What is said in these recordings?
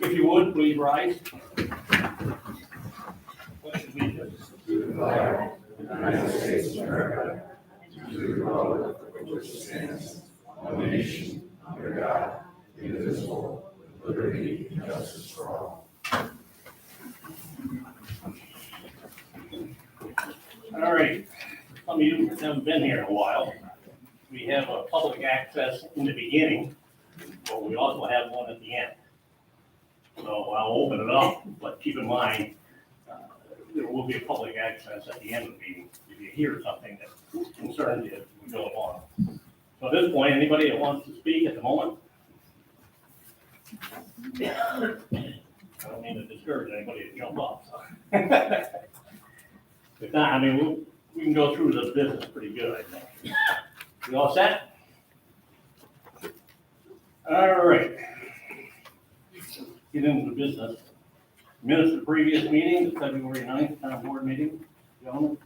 If you would, please rise. Pledge allegiance To the flag of the United States of America, to the republic for which it stands, one nation, under God, indivisible, with liberty and justice for all. All right, some of you haven't been here in a while. We have a public access in the beginning, but we also have one at the end. So I'll open it up, but keep in mind, there will be a public access at the end of the meeting. If you hear something that concerns you, we go along. So at this point, anybody that wants to speak at the moment? I don't mean to discourage anybody to jump up, so. If not, I mean, we can go through the business pretty good, I think. You all set? All right. Get into the business. Minutes of the previous meeting, the February 9th town board meeting. Gentlemen,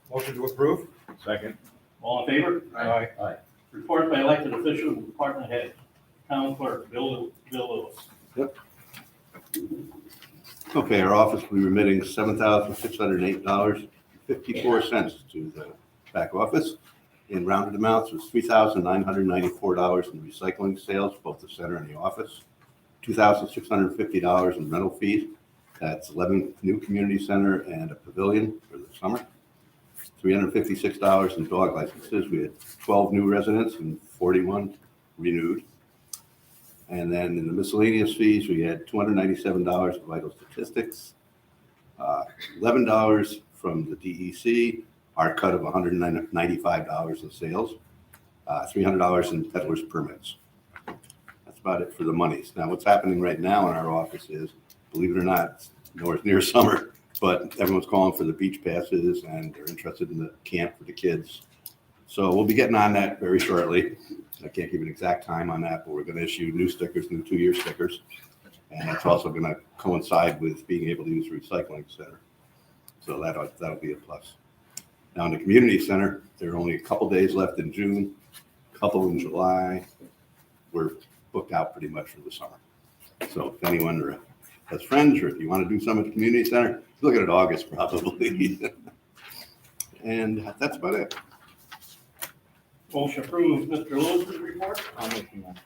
Motion to approve? Second. all in favor? Aye. Report by elected officials and department head. Town clerk, Bill Lewis. Okay, our office will be remitting $7,608.54 to the back office. In rounded amounts, it was $3,994 in recycling sales, both the center and the office. $2,650 in rental fees. That's 11 new community center and a pavilion for the summer. $356 in dog licenses. We had 12 new residents and 41 renewed. And then in the miscellaneous fees, we had $297 for vital statistics, $11 from the DEC, our cut of $195 in sales, $300 in peddler's permits. That's about it for the monies. Now, what's happening right now in our office is, believe it or not, it's nowhere near summer, but everyone's calling for the beach passes and they're interested in the camp for the kids. So we'll be getting on that very shortly. I can't give an exact time on that, but we're going to issue new stickers, new 2-year stickers. And that's also going to coincide with being able to use the recycling center. So that'll be a plus. Now in the community center, there are only a couple days left in June, a couple in July. We're booked out pretty much for the summer. So if anyone has friends, or if you want to do some at the community center, look at August probably. And that's about it. Motion approved. Mr. Lewis's report. I'll make the motion.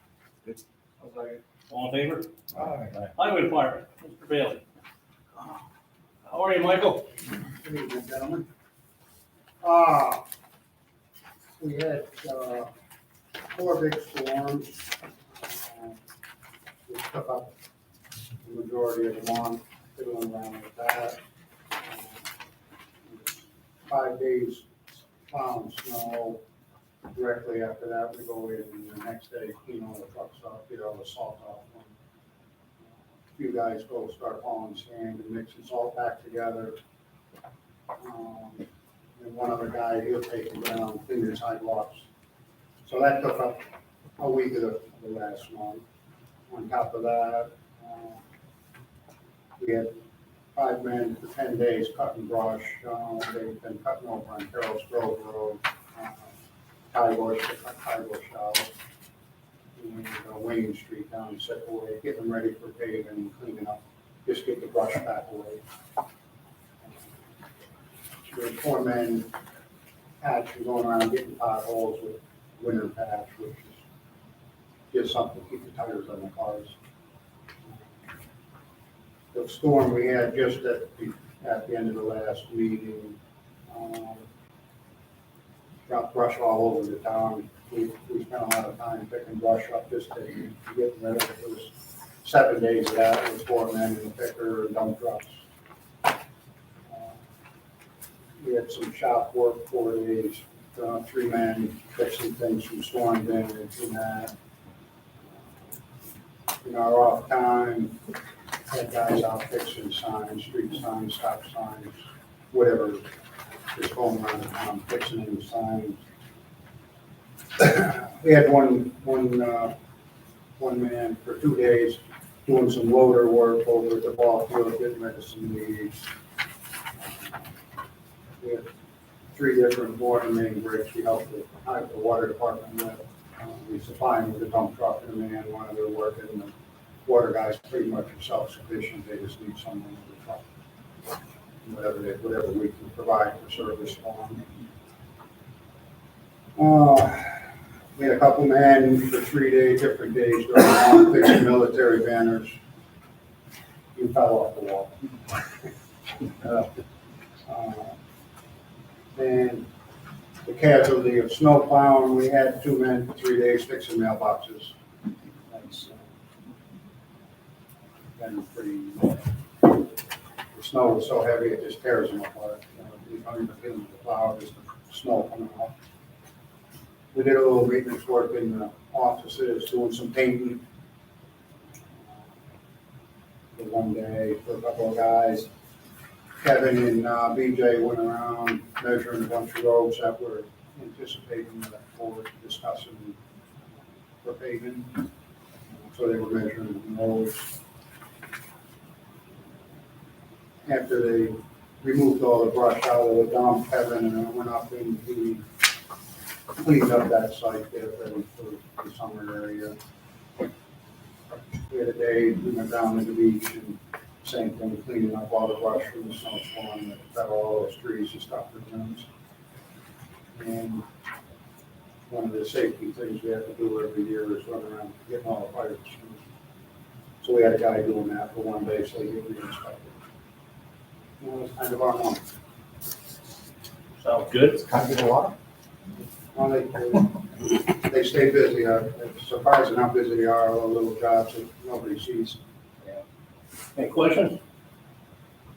All in favor? Aye. Highway department, Mr. Bailey. How are you, Michael? Good evening, gentlemen. We had 4 big storms. We took up the majority of the month, fiddling around with that. 5 days plowing snow. Directly after that, we go in and the next day clean all the trucks up, get all the salt off them. A few guys go start hauling sand and mixing salt back together. And one other guy, he'll take it down, clean the sidewalks. So that took up a week of the last month. On top of that, we had 5 men for 10 days cutting brush. They've been cutting over on Carroll's Grove Road, Ty Bush out, and Wayne Street down in Sickaway, getting them ready for paving and cleaning up, just get the brush back away. There's 4 men patching, going around getting potholes with winter patch, which is just something to keep the tires on the cars. The storm we had just at the end of the last meeting, dropped brush all over the town. We spent a lot of time picking brush up just to get rid of it. It was 7 days of that, with 4 men in the picker and dump trucks. We had some shop work 4 days, 3 men fixing things from storm damage and that. In our off time, had guys out fixing signs, street signs, stop signs, whatever, just going around the town fixing the signs. We had one man for 2 days doing some loader work over at the ball field, getting rid of some leaves. We had 3 different water main breaks we helped the water department with. We supply them with a dump truck and a man while they're working the water guys pretty much are self-sufficient, they just need someone to truck. Whatever we can provide for service for them. We had a couple men for 3 days, different days, going around fixing military banners. You fell off the wall. And the casualty of snow plowing, we had 2 men for 3 days fixing mailboxes. That's been pretty, the snow was so heavy, it just tears them apart. You don't even feel the plow, just the snow coming off. We did a little maintenance work in the offices, doing some painting. For one day, for a couple of guys. Kevin and BJ went around measuring a bunch of roads that we're anticipating for discussing for paving. So they were measuring roads. After they removed all the brush out of the dump, Kevin and I went up and he cleaned up that site there ready for the summer area. We had a day, we went down to the beach and same thing, cleaning up all the brush from the snowstorm that fell all those trees and stuff with limbs. And one of the safety things we have to do every year is run around getting all the fires. So we had a guy doing that for one day, so he could re-inspect it. That was kind of our month. Sounds good. Kind of a lot. Well, they stay busy. It's surprising how busy they are, all the little jobs that nobody sees. Any questions?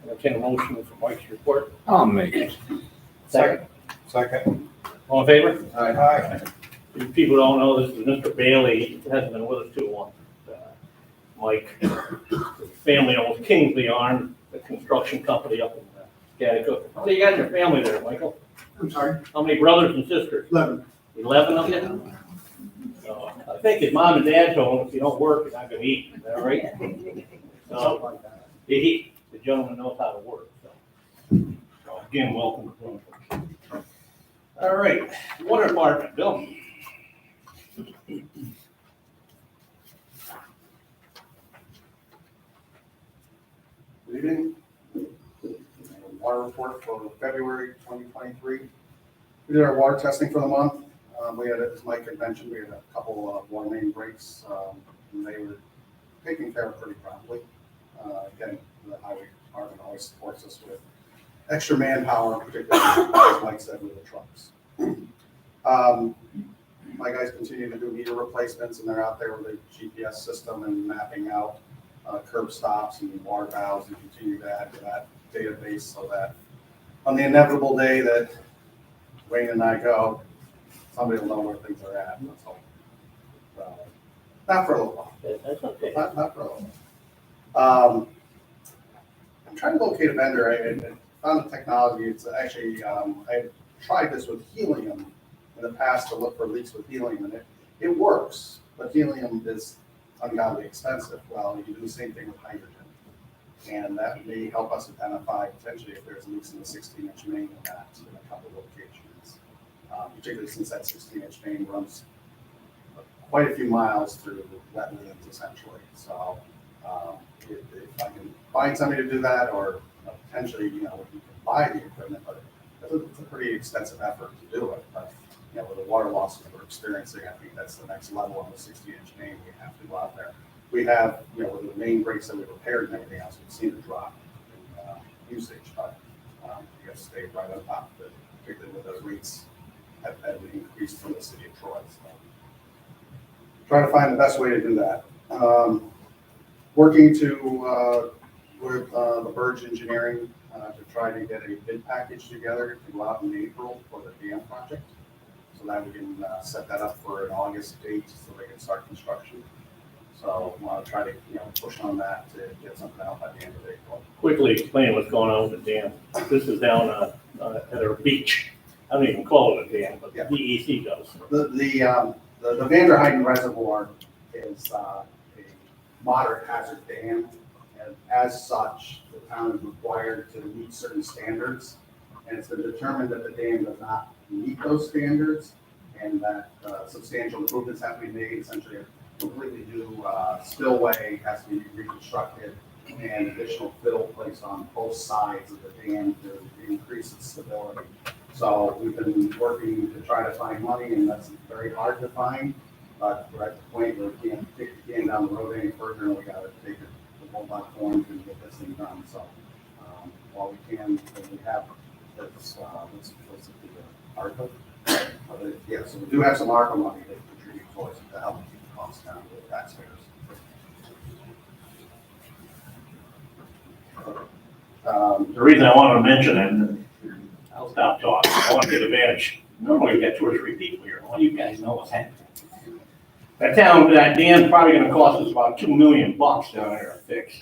Entertain a motion for Mike's report. I'll make it. Second. Second. All in favor? Aye. If people don't know, this is Mr. Bailey, hasn't been with us too long. Mike, his family owns Kingsley Arm, the construction company up in Scottsdale. How many you got in your family there, Michael? I'm sorry, How many brothers and sisters? 11. 11 of you? I think his mom and dad told him, if you don't work, you're not gonna eat, is that right? Something So, like that. the gentleman knows how to work, so again, welcome. All right, water department, Bill. Good evening. Water report for February 2023. We did our water testing for the month. We had, as Mike had mentioned, we had a couple of water main breaks, and they were taken care of pretty promptly. Again, the highway department always supports us with extra manpower, particularly, as Mike said, with the trucks. My guys continue to do meter replacements, and they're out there with a GPS system and mapping out curb stops and water valves, and continue to add to that database so that on the inevitable day that Wayne and I go, somebody will know where things are at. That's all. Not for a little while. That's okay. Not for a little while. I'm trying to locate a vendor. I found the technology. It's actually, I tried this with helium in the past to look for leaks with helium, and it works, but helium is ungodly expensive. Well, you can do the same thing with hydrogen. And that may help us identify potentially if there's leaks in the 16-inch main in that in a couple of locations. Particularly since that 16-inch main runs quite a few miles through wetlands essentially. So if I can find somebody to do that, or potentially, we can buy the equipment, but it's a pretty extensive effort to do it. But with the water losses we're experiencing, I think that's the next level on the 60-inch main. We have to go out there. We have, with the main breaks that we repaired and everything else, we've seen a drop in usage, but you have to stay right on top of it, particularly with those rates have increased from the city of Troy. So try to find the best way to do that. Working with the Burge Engineering to try to get a bid package together to go out in April for the dam project, so that we can set that up for an August date so they can start construction. So I want to try to push on that to get something out by the end of April. Quickly explain what's going on with the dam. This is down at our beach. I don't even call it a dam, but the DEC does. The Vanderheiden Reservoir is a moderate hazard dam, and as such, the town is required to meet certain standards. And it's been determined that the dam does not meet those standards, and that substantial improvements have to be made. Essentially, completely new spillway has to be reconstructed and additional fill placed on both sides of the dam to increase its stability. So we've been working to try to find money, and that's very hard to find. But we're at the point where we can't kick the can down the road any further, and we gotta take it the bull by the horns and get this thing done. So while we can, we have this, what's the ARPA? Yeah, so we do have some ARPA money that contribute towards it to help keep the costs down for the taxpayers. The reason I wanted to mention it, and I'll stop talking, I want to take advantage. Normally, we've got 2 or 3 people here, well, you guys know what's happening. That dam's probably gonna cost us about $2 million down there to fix.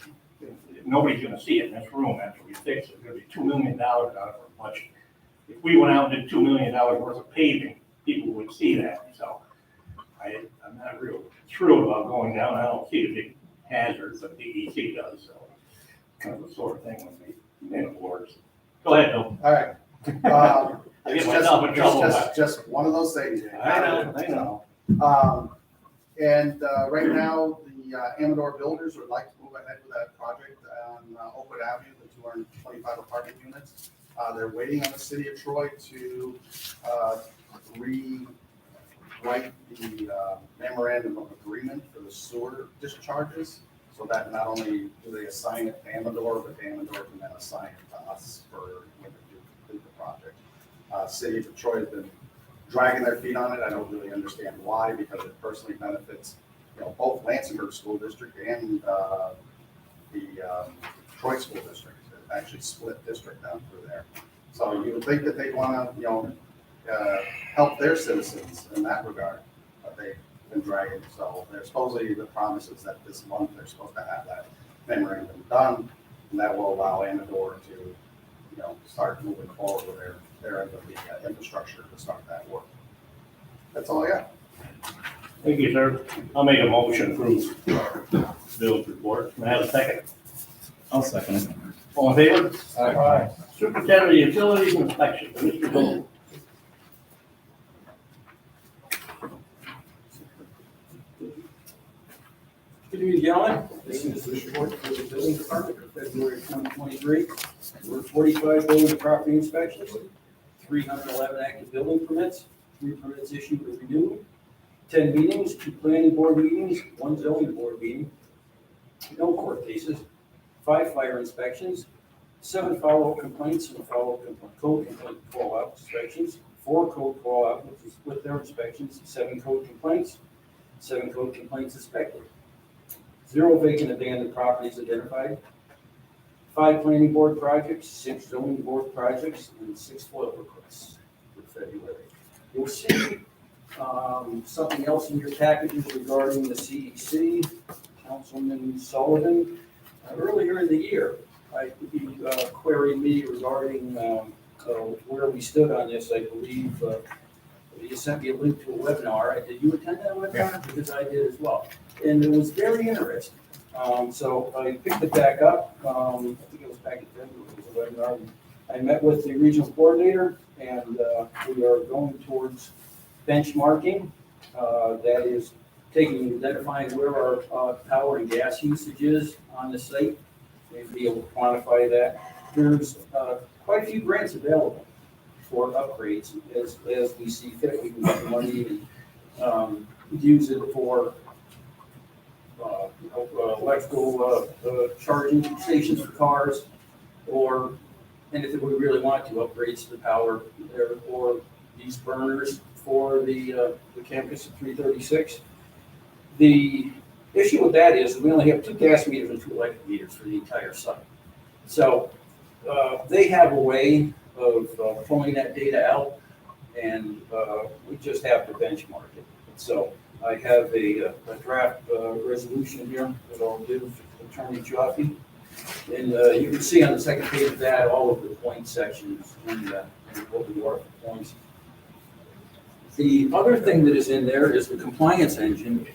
Nobody's gonna see it in this room after we fix it, it's gonna be $2 million out of our budget. If we went out and did $2 million worth of paving, people would see that, so I'm not real thrilled about going down, I don't see the big hazards, but DEC does, so. Kind of the sort of thing when they name awards. Go ahead, Bill. All right. I get myself in trouble. Just one of those things. I know. And right now, the Amador Builders would like to move ahead with that project on Oakwood Avenue, the 225 apartment units. They're waiting on the city of Troy to rewrite the memorandum of agreement for the sewer discharges, so that not only do they assign it to Amador, but Amador can then assign it to us for when they do complete the project. City of Troy has been dragging their feet on it. I don't really understand why, because it personally benefits, both Lansingburg School District and the Troy School District. It's actually split district down through there. So you would think that they'd want to, help their citizens in that regard, but they've been dragging. So there's supposedly the promise is that this month they're supposed to have that memorandum done, and that will allow Amador to, start moving forward with their end of the infrastructure to start that work. That's all I got. Thank you, sir. I'll make a motion to approve Bill's report. Can I have a second? I'll second it. All in favor? Aye. Superintendent of Utilities Inspection, Mr. Bill. Good evening, gentlemen. This is the report for the building department for February 2023. There were 45 building property inspections, 311 active building permits, 3 permits issued or renewed, 10 meetings, 2 planning board meetings, 1 zoning board meeting, no court cases, 5 fire inspections, 7 follow-up complaints and follow-up code complaint call-out inspections, 4 code call-out with their inspections, 7 code complaints, 7 code complaints inspected. 0 vacant abandoned properties identified, 5 planning board projects, 6 zoning board projects, and 6 FOIL requests for February. You'll see something else in your packages regarding the CEC. Councilman Sullivan, earlier in the year, he queried me regarding where we stood on this. I believe you sent me a link to a webinar. Did you attend that webinar? Yeah. Because I did as well. And it was very interesting. So I picked it back up. I think it was back in February, it was a webinar. I met with the regional coordinator, and we are going towards benchmarking. That is identifying where our power and gas usage is on the site, and be able to quantify that. There's quite a few grants available for upgrades as we see fit. We can get the money and use it for electrical charging stations for cars, or anything we really want to, upgrades to the power there, or these burners for the campus at 336. The issue with that is we only have 2 gas meters and 2 electric meters for the entire site. So they have a way of pulling that data out, and we just have to benchmark it. So I have a draft resolution here that I'll give Attorney Jaffe. And you can see on the second page of that all of the point sections and what we are for points. The other thing that is in there is the compliance engine.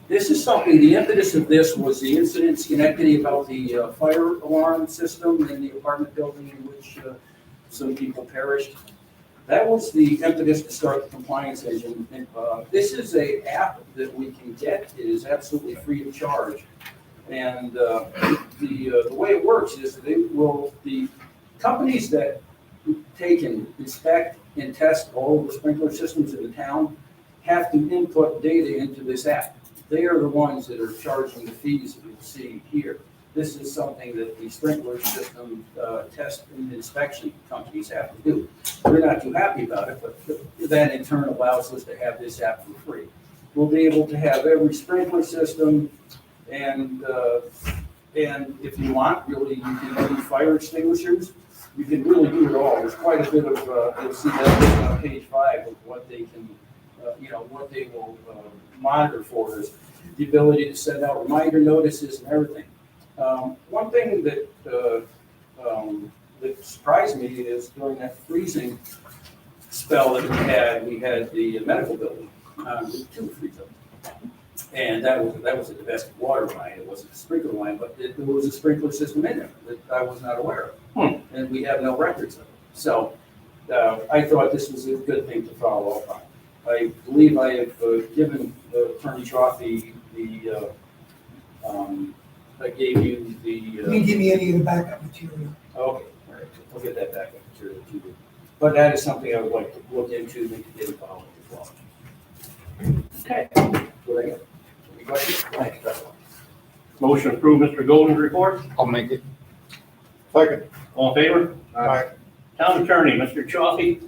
This is something, the impetus of this was the incident in Schenectady about the fire alarm system in the apartment building in which some people perished. That was the impetus to start the compliance engine. And, this is a app that we can get. It is absolutely free of charge. And the way it works is the companies that take and inspect and test all of the sprinkler systems in the town have to input data into this app. They are the ones that are charging the fees that you'll see here. This is something that the sprinkler system test and inspection companies have to do. We're not too happy about it, but that in turn allows us to have this app for free. We'll be able to have every sprinkler system, and if you want, really, you can do fire extinguishers. You can really do it all. There's quite a bit of, you'll see that on page 5 of what they can, what they will monitor for is the ability to send out reminder notices and everything. One thing that that surprised me is during that freezing spell that we had the medical building, two freeze up. And that was a domestic water line. It wasn't a sprinkler line, but there was a sprinkler system in there that I was not aware of. And we have no records of it. So I thought this was a good thing to follow up on. I believe I have given Attorney Trophy I gave you the. You can give me any of the backup material. Okay, all right, we'll get that backup material to you. But that is something I would like to look into and to get involved as well. Okay. What I got? Any questions? Thanks. Motion to approve Mr. Golden's report. I'll make it. Second. All in favor? Aye. Town Attorney, Mr. Chaffee.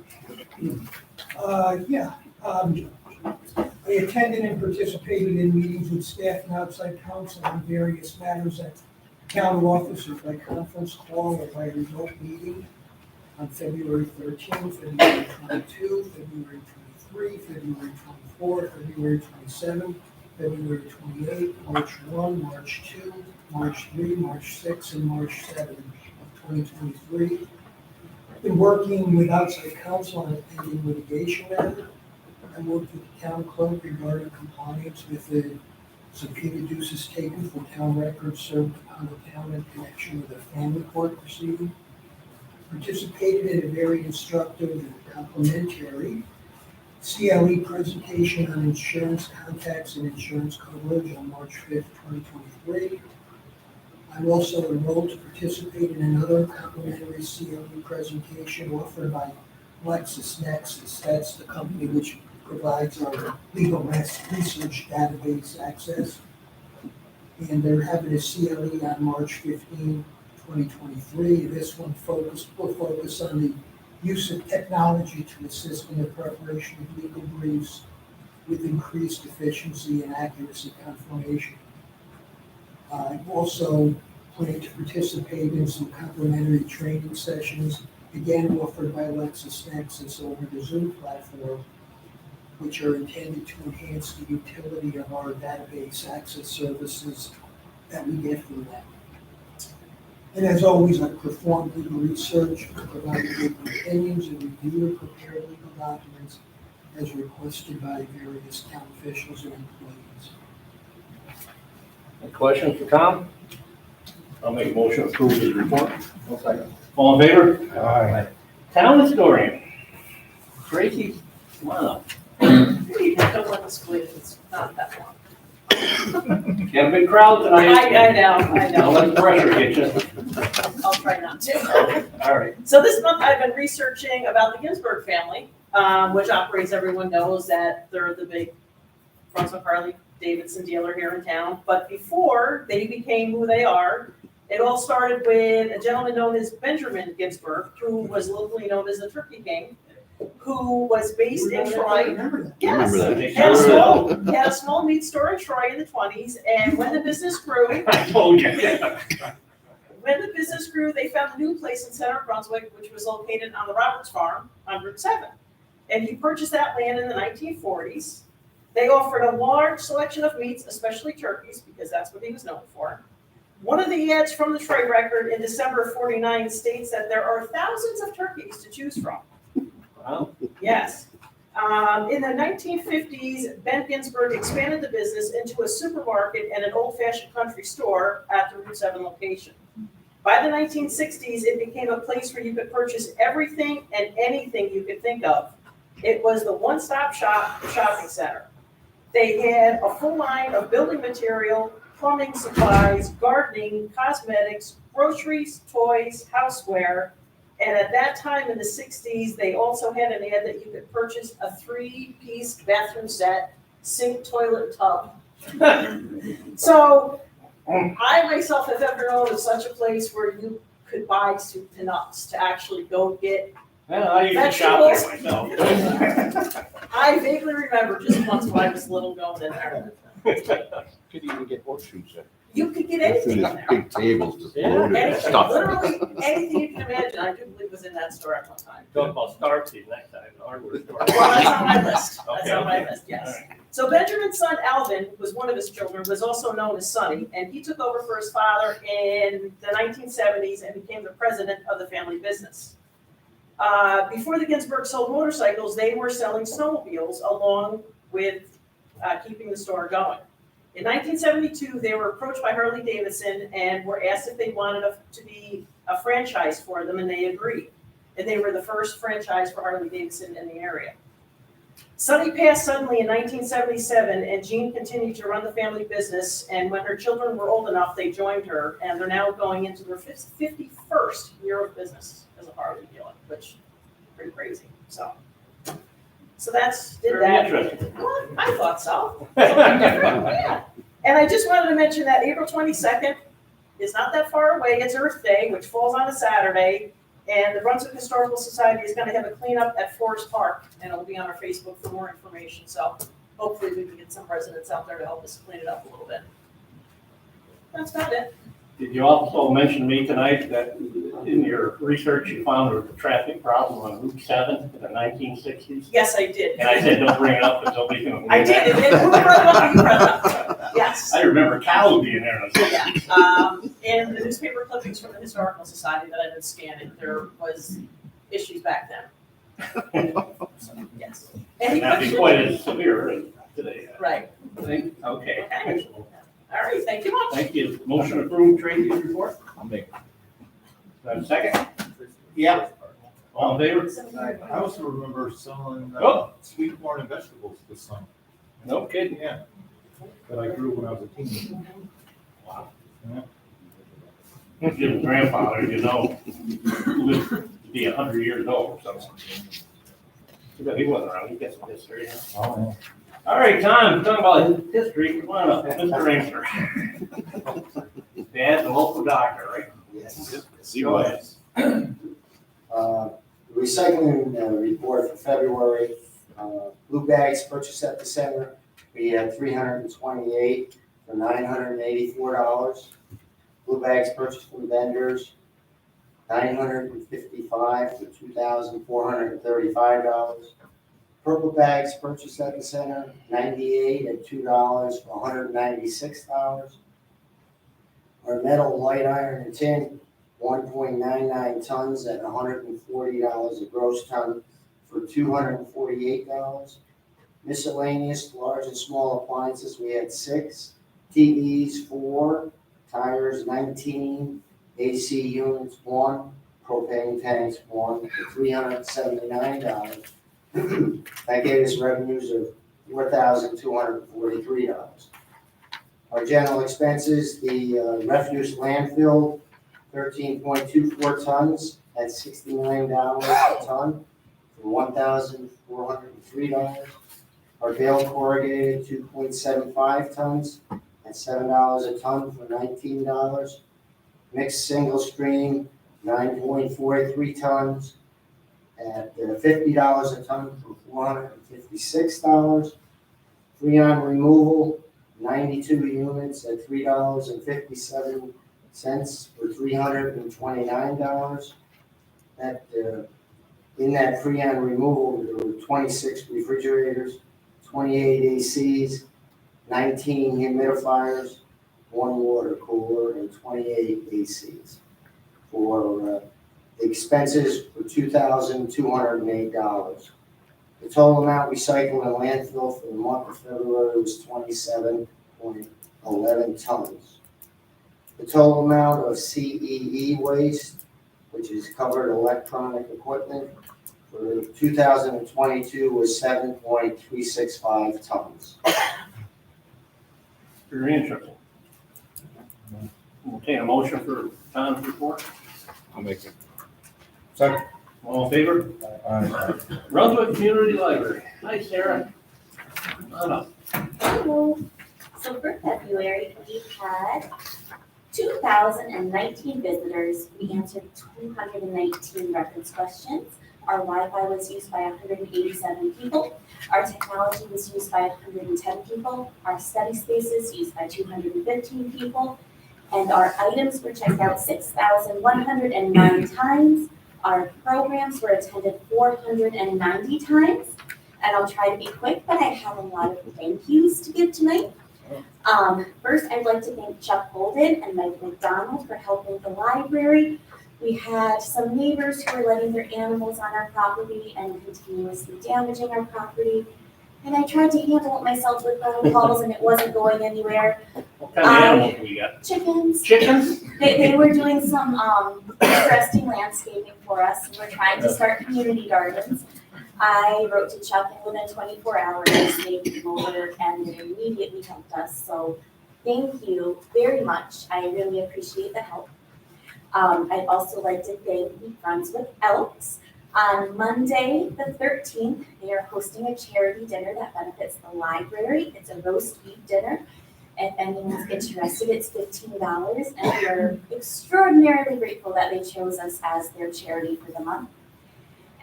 Yeah, I attended and participated in meetings with staff and outside counsel on various matters at town offices by conference call or by remote meeting on February 13, February 22, February 23, February 24, February 27, February 28, March 1, March 2, March 3, March 6, and March 7 of 2023. I've been working with outside counsel on a pending litigation matter. I worked with the town clerk regarding compliance with the subpoena duces taken for town records served upon the town in connection with a family court proceeding. Participated in a very instructive and complimentary CLE presentation on insurance contacts and insurance coverage on March 5th, 2023. I'm also enrolled to participate in another complimentary CLE presentation offered by LexisNexis. That's the company which provides our legal research database access. And they're having a CLE on March 15, 2023. This one will focus on the use of technology to assist in the preparation of legal briefs with increased efficiency and accuracy confirmation. I also plan to participate in some complimentary training sessions, again offered by LexisNexis over the Zoom platform, which are intended to enhance the utility of our database access services that we get from them. And as always, I perform legal research, provide legal opinions, and review and prepare legal documents as requested by various town officials and employees. Any questions for Tom? I'll make a motion to approve his report. All in favor? Aye. Town historian. Tracy, come on up. You don't want to split it, it's not that long. Got a big crowd tonight. I know. Don't let the pressure get you. I'll try not to. All right. So this month I've been researching about the Ginsburg family, which operates, everyone knows that they're the big Brunswick Harley Davidson dealer here in town. But before they became who they are, it all started with a gentleman known as Benjamin Ginsburg, who was locally known as the Turkey King, who was based in Troy. Remember that? Yes. Remember that? He had a small meat store in Troy in the 20s, and when the business grew, I told you. they found a new place in Center Brunswick, which was located on the Roberts Farm on Route 7. And he purchased that land in the 1940s. They offered a large selection of meats, especially turkeys, because that's what he was known for. One of the ads from the Troy Record in December of 49 states that there are thousands of turkeys to choose from. Wow. Yes. In the 1950s, Ben Ginsburg expanded the business into a supermarket and an old-fashioned country store at the Route 7 location. By the 1960s, it became a place where you could purchase everything and anything you could think of. It was the one-stop shop shopping center. They had a full line of building material, plumbing supplies, gardening, cosmetics, groceries, toys, houseware. And at that time in the 60s, they also had an ad that you could purchase a 3-piece bathroom set, sink, toilet, tub. So I myself have ever known of such a place where you could buy soup to nuts to actually go get. Well, I used to shop there myself. I vaguely remember just once when I was little going in there. Could even get horseshoes there. You could get anything in There's there. big tables just Yeah, loaded with Anything, stuff. literally anything you can imagine, I do believe was in that store at one time. Talk about Starkey next time, the hardware store. Well, that's on my list, that's Okay, on my okay. list, yes. All right. So Benjamin's son Alvin was one of his children, was also known as Sonny, and he took over for his father in the 1970s and became the president of the family business. Before the Ginsburg sold motorcycles, they were selling snowmobiles along with keeping the store going. In 1972, they were approached by Harley Davidson and were asked if they wanted to be a franchise for them, and they agreed. And they were the first franchise for Harley Davidson in the area. Sonny passed suddenly in 1977, and Jean continued to run the family business, and when her children were old enough, they joined her, and they're now going into their 51st year of business as a Harley dealer, which is pretty crazy, so. So did Very that. interesting. Well, I thought so. Something different, yeah. And I just wanted to mention that April 22nd is not that far away. It's Earth Day, which falls on a Saturday. And the Brunswick Historical Society is going to have a cleanup at Forest Park, and it'll be on our Facebook for more information. So hopefully we can get some residents out there to help us clean it up a little bit. That's about it. Did you also mention to me tonight that in your research you found there was a traffic problem on Route 7 in the 1960s? Yes, I did. And I said, don't bring it up because nobody's going to I believe did. that. It brought up, you brought it up. Yes. I remember cows being there. And I was like, Yeah, and the newspaper clippings from the Historical Society that I've been scanning, there was issues back then. So, yes. Any not be questions? quite as severe as today. Right, Okay. okay. All right, thank you much. Thank you. Motion approved, trade use report. I'll make. Do I have a second? Yeah. All in favor? I also remember selling Oh. sweet corn and vegetables this summer. No kidding. Yeah. That I grew when I was a teen. Wow. Yeah. Your grandfather, you know, lived to be 100 years old, so. But he wasn't around, he gets some history. Oh, All right, Tom, talking about history, come on up, Mr. Inkster. Dad's a local doctor, right? Yes. See Go what? ahead. Recycling report for February, blue bags purchased at the center, we had 328 for $984. Blue bags purchased from vendors, 955 for $2,435. Purple bags purchased at the center, 98 at $2 for $196. Our metal, light iron, and tin, 1.99 tons at $140 a gross ton for $248. Miscellaneous, large and small appliances, we had 6, TVs 4, tires 19, AC units 1, propane tanks 1 for $379. That gave us revenues of $4,243. Our general expenses, the refuse landfill, 13.24 tons at $69 a ton for $1,403. Our bale corrugated, 2.75 tons at $7 a ton for $19. Mixed single stream, 9.43 tons at $50 a ton for $456. Freon removal, 92 units at $3.57 for $329. That in that Freon removal, there were 26 refrigerators, 28 ACs, 19 humidifiers, 1 water cooler, and 28 ACs. For the expenses for $2,208. The total amount recycled in landfill for the month of February was 27.11 tons. The total amount of CEE waste, which is covered electronic equipment, for 2022 was 7.365 tons. Very interesting. We'll take a motion for Tom's report. I'll make it. All in favor? Brunswick Community Library. Hi, Sarah. Come on up. Hello. So for February, we had 2,019 visitors. We answered 219 reference questions. Our Wi-Fi was used by 187 people. Our technology was used by 110 people. Our study spaces used by 215 people. And our items were checked out 6,109 times. Our programs were attended 490 times. And I'll try to be quick, but I have a lot of thank yous to give tonight. First, I'd like to thank Chuck Golden and Mike McDonald for helping the library. We had some neighbors who were letting their animals on our property and continuously damaging our property. And I tried to handle it myself with phone calls and it wasn't going anywhere. What kind of animals do we got? Chickens. Chickens? They were doing some interesting landscaping for us. We're trying to start community gardens. I wrote to Chuck and within 24 hours, they came over and they immediately helped us. So thank you very much. I really appreciate the help. I'd also like to thank the Brunswick Elks. On Monday, the 13th, they are hosting a charity dinner that benefits the library. It's a roast beef dinner. If anyone's interested, it's $15, and we're extraordinarily grateful that they chose us as their charity for the month.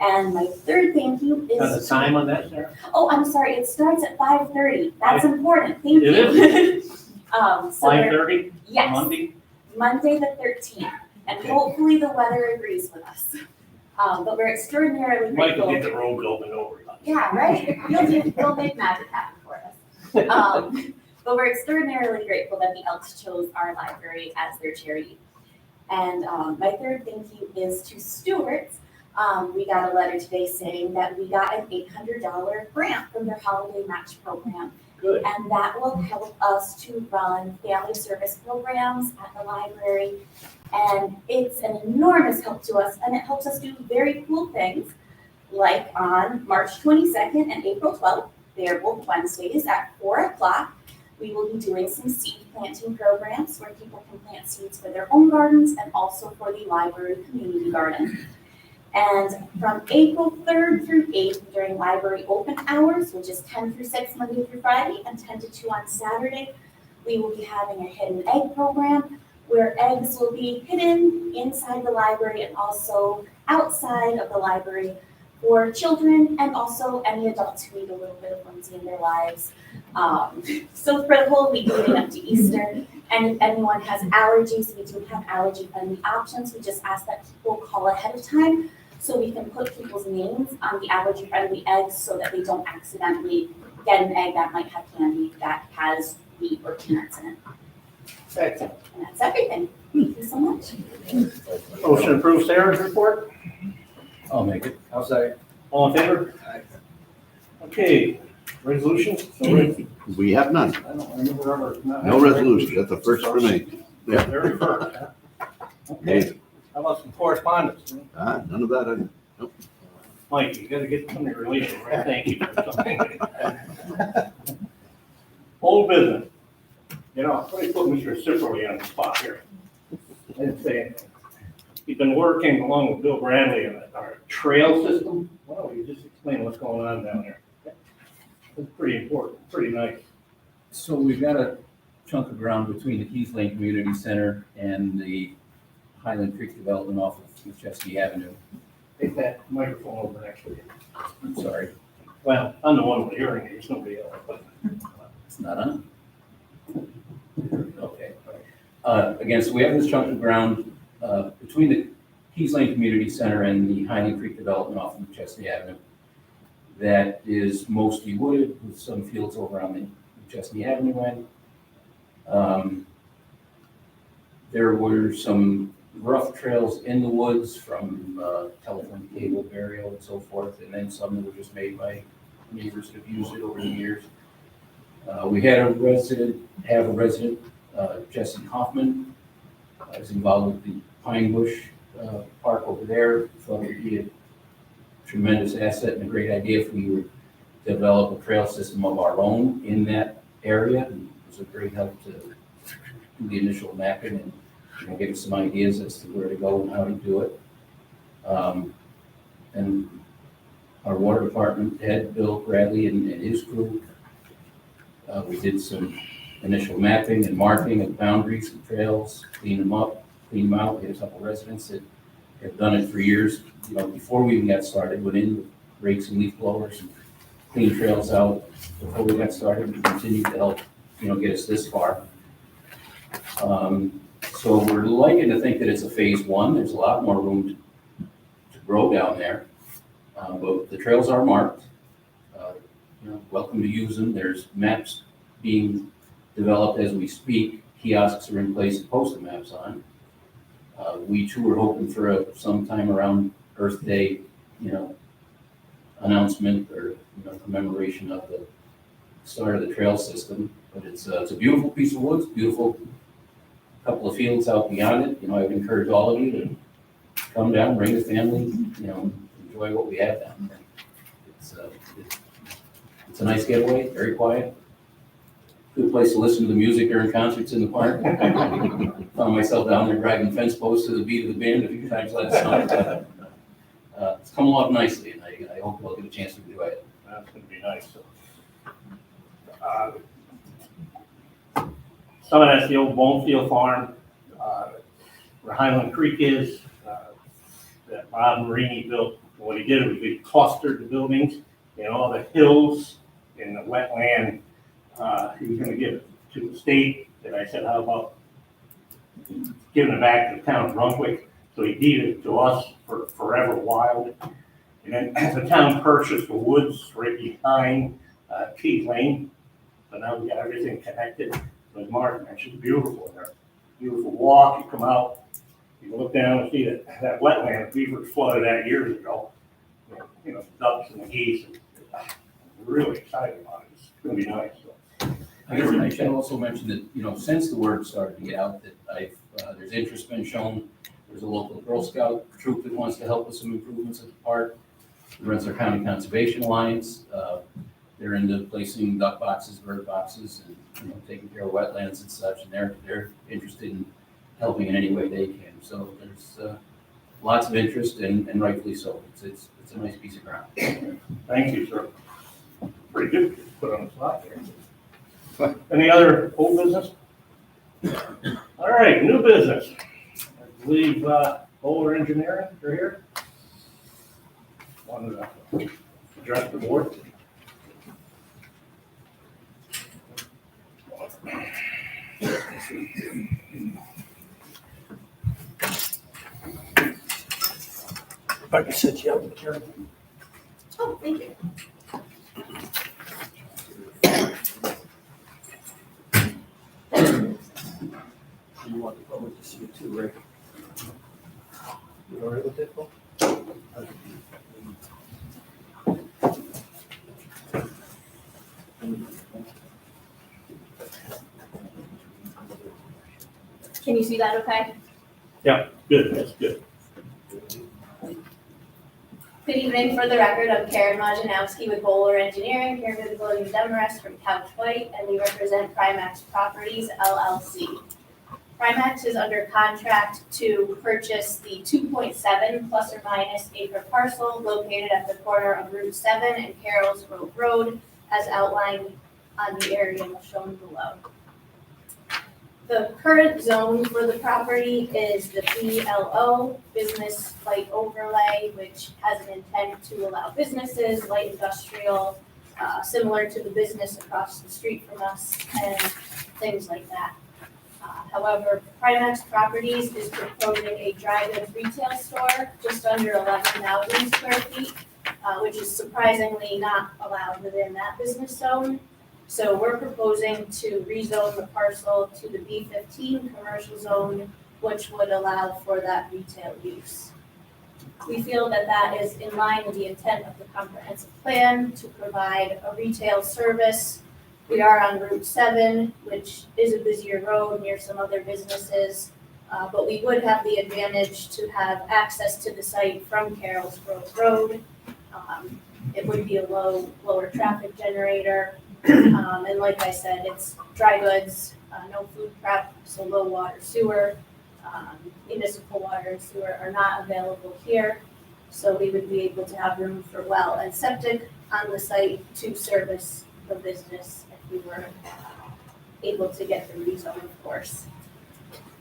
And my third thank you is. Got the time on that, Sarah? Oh, I'm sorry, it starts at 5:30. That's important, thank you. It is? So we're- 5:30? Yes, Monday? Monday the 13th, and Okay. hopefully the weather agrees with us. But we're extraordinarily Might grateful. get the road open over. Yeah, right, you'll make magic happen for us. But we're extraordinarily grateful that the Elks chose our library as their charity. And my third thank you is to Stewart's. We got a letter today saying that we got an $800 grant from their holiday match program. Good. And that will help us to run family service programs at the library. And it's an enormous help to us, and it helps us do very cool things. Like on March 22nd and April 12th, they're both Wednesdays at 4 o'clock. We will be doing some seed planting programs where people can plant seeds for their own gardens and also for the library community garden. And from April 3rd through 8th during library open hours, which is 10 through 6 Monday through Friday and 10 to 2 on Saturday, we will be having a hidden egg program where eggs will be hidden inside the library and also outside of the library for children and also any adults who need a little bit of whimsy in their lives. So for the whole week leading up to Easter, and if anyone has allergies, we do have allergy-friendly options. We just ask that people call ahead of time so we can put people's names on the allergy-friendly eggs so that they don't accidentally get an egg that might have candy that has wheat or peanuts in it. Excellent. And that's everything. Thank you so much. Motion to approve Sarah's report. I'll make it. I'll say. All in favor? Okay, resolutions? We have none. I don't remember. No resolution. That's the first for me. Yeah. Very first. Okay, how about some correspondence? None of that. Mike, you gotta get some relation, right? Thank you for something. Old business. You know, let me put Mr. Cipperly on the spot here. I didn't say anything. He's been working along with Bill Bradley on our trail system. Why don't you just explain what's going on down there? It's pretty important, pretty nice. So we've got a chunk of ground between the Keys Lane Community Center and the Highland Creek development off of McChesney Avenue. Take that microphone over next to you. I'm sorry, Well, I'm the one with hearing aids, nobody else, but. it's not on. Okay. Again, so we have this chunk of ground between the Keys Lane Community Center and the Highland Creek development off of McChesney Avenue that is mostly wooded with some fields over on the McChesney Avenue end. There were some rough trails in the woods from telephone cable burial and so forth, and then some that were just made by neighbors that have used it over the years. We had a resident, Jesse Kaufman, I was involved with the Pine Bush Park over there. Thought it would be a tremendous asset and a great idea if we would develop a trail system of our own in that area. And it was a great help to do the initial mapping and, you know, give us some ideas as to where to go and how to do it. And our water department head, Bill Bradley, and his crew, we did some initial mapping and marking of boundaries and trails, clean them up, clean them out. We had a couple residents that have done it for years. You know, before we even got started, went in with rakes and leaf blowers and clean trails out before we got started. We continued to help, you know, get us this far. So we're liking to think that it's a phase one. There's a lot more room to grow down there. But the trails are marked. You know, welcome to use them. There's maps being developed as we speak. Kiosks are in place to post the maps on. We too are hoping for sometime around Earth Day, you know, announcement or, you know, commemoration of the start of the trail system. But it's a beautiful piece of woods, beautiful couple of fields out beyond it. You know, I would encourage all of you to come down, bring the family, you know, enjoy what we have down there. It's a nice getaway, very quiet. Good place to listen to the music during concerts in the park. Found myself down there driving fence posts to the beat of the band a few times last summer. It's come along nicely, and I hope we'll get a chance to enjoy it. That's gonna be nice. Some of that's the old Bonefield Farm, where Highland Creek is, that Bob Marini built. What he did was he clustered the buildings in all the hills in the wetland. He was gonna give it to the state, and I said, how about giving it back to the town of Brunswick? So he deeded it to us for Forever Wild. And then the town purchased the woods right behind Keith Lane. So now we got everything connected. Like Mark mentioned, beautiful there. Beautiful walk, you come out, you can look down and see that wetland, beavers flooded that years ago. You know, ducks and the geese. I'm really excited about it. It's gonna be nice. So. I guess I should also mention that, you know, since the word started to get out, that there's interest been shown. There's a local Girl Scout troop that wants to help with some improvements at the park. The Rensselaer County Conservation Alliance, they're into placing duck boxes, bird boxes, and, you know, taking care of wetlands and such, and they're interested in helping in any way they can. So there's lots of interest, and rightfully so. It's a nice piece of ground. Thank you, sir. Pretty good, put on the spot there. Any other old business? All right, new business. I believe Bowler Engineering, they're here. Wanted to address the board. If I could sit you up, Karen. Oh, thank you. You want the public to see it too, Rick? You all right with that, Paul? Can you see that okay? Good, that's good. Good evening. For the record, I'm Karen Majanowski with Bowler Engineering, here with William Demarest from Couch White, and we represent Primax Properties LLC. Primax is under contract to purchase the 2.7 plus or minus acre parcel located at the corner of Route 7 and Carroll's Grove Road, as outlined on the area shown below. The current zone for the property is the BLO, Business Light Overlay, which has an intent to allow businesses, light industrial, similar to the business across the street from us, and things like that. However, Primax Properties is proposing a drive-in retail store just under 11,000 square feet, which is surprisingly not allowed within that business zone. So we're proposing to rezone the parcel to the B15 commercial zone, which would allow for that retail use. We feel that that is in line with the intent of the comprehensive plan to provide a retail service. We are on Route 7, which is a busier road near some other businesses. But we would have the advantage to have access to the site from Carroll's Grove Road. It would be a lower traffic generator. And like I said, it's dry goods, no food prep, so low water sewer. Municipal water and sewer are not available here. So we would be able to have room for well and septic on the site to service the business if we were able to get the rezone, of course.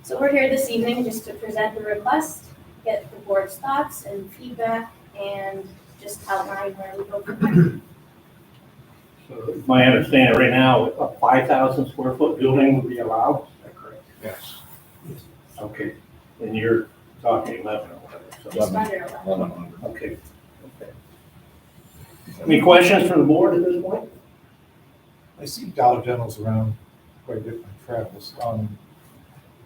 So we're here this evening just to present the request, get the board's thoughts and feedback, and just outline where we go from there. So my understanding right now, a 5,000 square foot building would be allowed, is that correct? Yes. Okay, and you're talking 11 or whatever, so. Just under 11. 1,100. Okay, okay. Any questions from the board at this point? I see Dollar Generals around quite a bit in travels.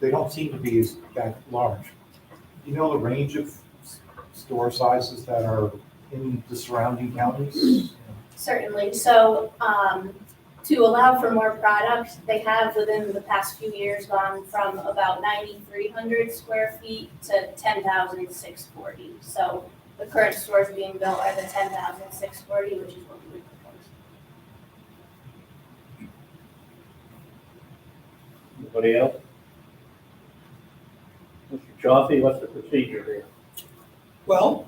They don't seem to be that large. Do you know the range of store sizes that are in the surrounding counties? Certainly. So to allow for more product, they have within the past few years gone from about 9,300 square feet to 10,640. So the current stores being built are the 10,640, which is what we would propose. Anybody else? Mr. Chaffee, what's the procedure here? Well,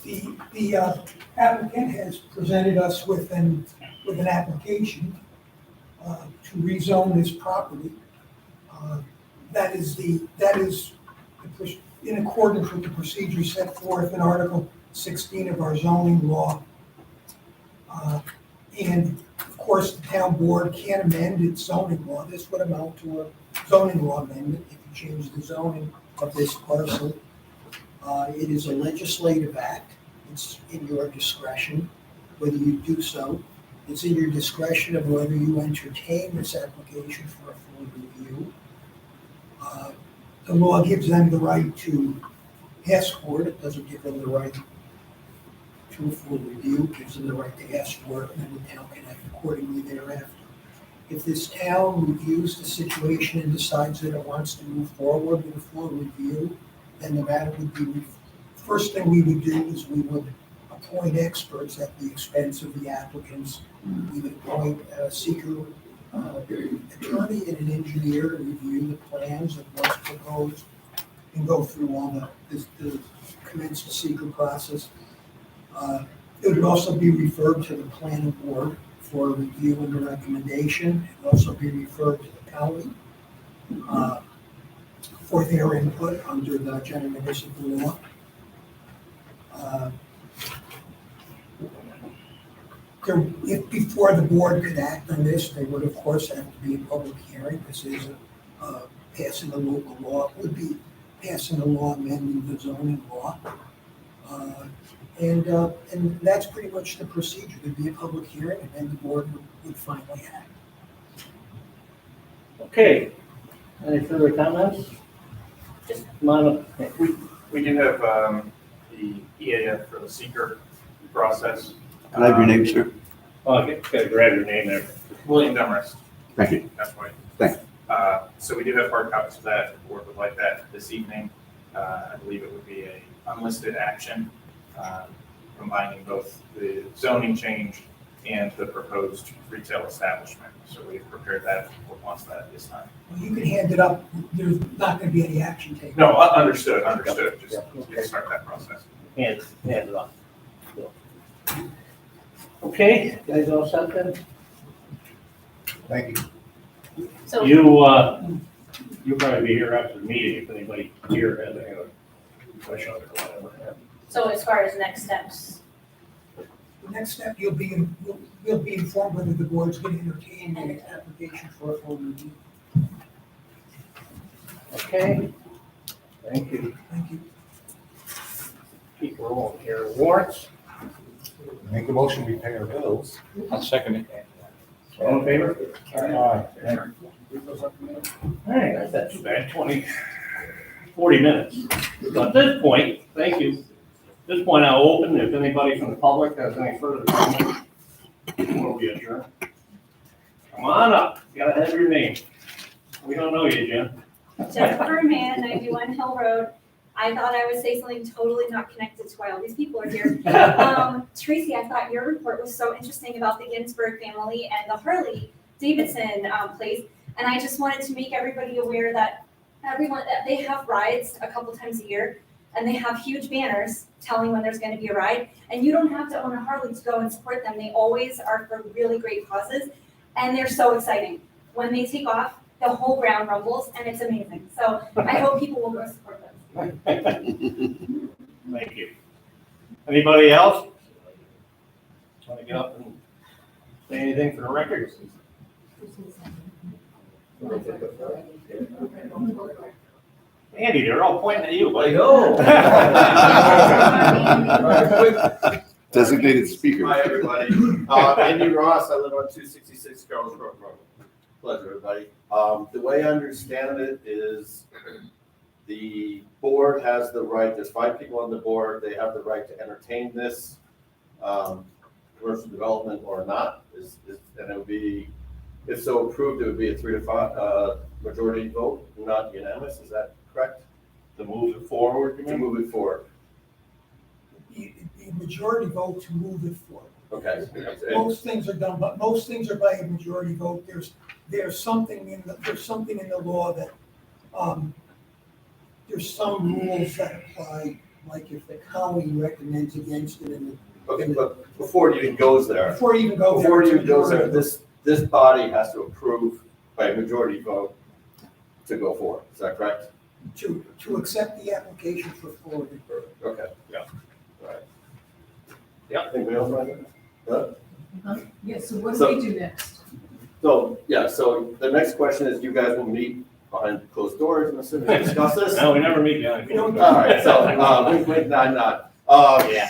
the applicant has presented us with an application to rezone this property. That is in accordance with the procedure set forth in Article 16 of our zoning law. And of course, the town board can amend its zoning law. This would amount to a zoning law amendment if you change the zoning of this parcel. It is a legislative act. It's in your discretion whether you do so. It's in your discretion of whether you entertain this application for a full review. The law gives them the right to ask for it. It doesn't give them the right to a full review. It gives them the right to ask for it, and then the town can act accordingly thereafter. If this town reviews the situation and decides that it wants to move forward with a full review, then the matter would be, first thing we would do is we would appoint experts at the expense of the applicants. We would appoint a seeker attorney and an engineer to review the plans of what's proposed and go through all the commence the seeker process. It would also be referred to the planning board for review and a recommendation. It would also be referred to the county for their input under the general municipal law. If before the board could act on this, there would of course have to be a public hearing. This is passing a local law. It would be passing a law amending the zoning law. And that's pretty much the procedure. There'd be a public hearing and then the board would finally act. Okay, any further comments? Just- Come on up. We do have the EAF for the seeker process. Can I have your name, sir? Oh, okay, gotta grab your name there. William Demarest, Thank you. that's right. Thanks. So we do have hard copies of that, if the board would like that this evening. I believe it would be a unlisted action, combining both the zoning change and the proposed retail establishment. So we've prepared that, or wants that at this time. Well, you can hand it up. There's not going to be any action taken. No, understood, just to start that process. Hand it off. Okay, guys all set then? Thank you. So You'll probably be here after the meeting if anybody here has any other questions or whatever. So as far as next steps, The next step, you'll be informed whether the board's going to entertain an application for a full review. Okay, thank you. Thank you. Keep rolling here. Warrants, Make a motion, we pay our bills. I'll second it. all in favor? Aye. All right, that's not too bad, 40 minutes. So at this point, thank you. At this point, I'll open if anybody from the public has any further comments before we adjourn. Come on up, you gotta have your name. We don't know you, Jim. Jennifer Mann, 91 Hill Road. I thought I would say something totally not connected to why all these people are here. Tracy, I thought your report was so interesting about the Ginsburg family and the Harley Davidson place. And I just wanted to make everybody aware that they have rides a couple times a year, and they have huge banners telling when there's gonna be a ride. And you don't have to own a Harley to go and support them. They always are for really great causes, and they're so exciting. When they take off, the whole ground rumbles, and it's amazing. So I hope people will go support them. Thank you. Anybody else? Want to get up and say anything for the record? Andy, they're all pointing at you, buddy. Designated speaker. Hi, everybody. Andy Ross, I live on 266 Carroll's Brook Road. Pleasure, everybody. The way I understand it is the board has the right, there's 5 people on the board, they have the right to entertain this commercial development or not. And it would be, if so approved, it would be a 3 to 5 majority vote, not unanimous, is that correct? To move it forward, you To mean? move it forward, The majority vote to move it forward. okay. Most things are done, but most things are by a majority vote. There's something in the law that, there's some rules that apply, like if the county recommends against it and Okay, but before it even goes there, before you even go there. before it it's a even goes there, majority this body has to approve by a majority vote to go forward, is that correct? vote to accept the application for Florida. Okay. Yeah. All right. Yeah. Anybody else want to? Yeah, so what So- do we do next? So, yeah, so the next question is, you guys will meet behind closed doors, I'm assuming, to discuss this? No, we never meet behind. We don't- All right, so, wink, nod, nod. Yeah.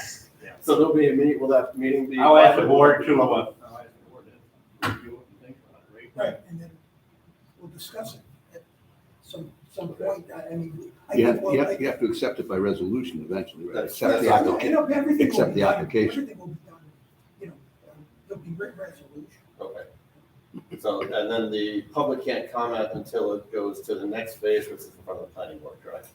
So there'll be a meeting, will that meeting be? I'll ask the board to, I'll ask the board to review what you think about it, right? Right, and then we'll discuss it at some point. I mean, I You think have, we'll. you have to accept it by resolution eventually, right? That's- Accept the that's- application. Everything will Accept be the done. application. Everything will be done, there'll be written resolution. Okay. So, and then the public can't comment until it goes to the next phase, which is in front of the planning board, correct?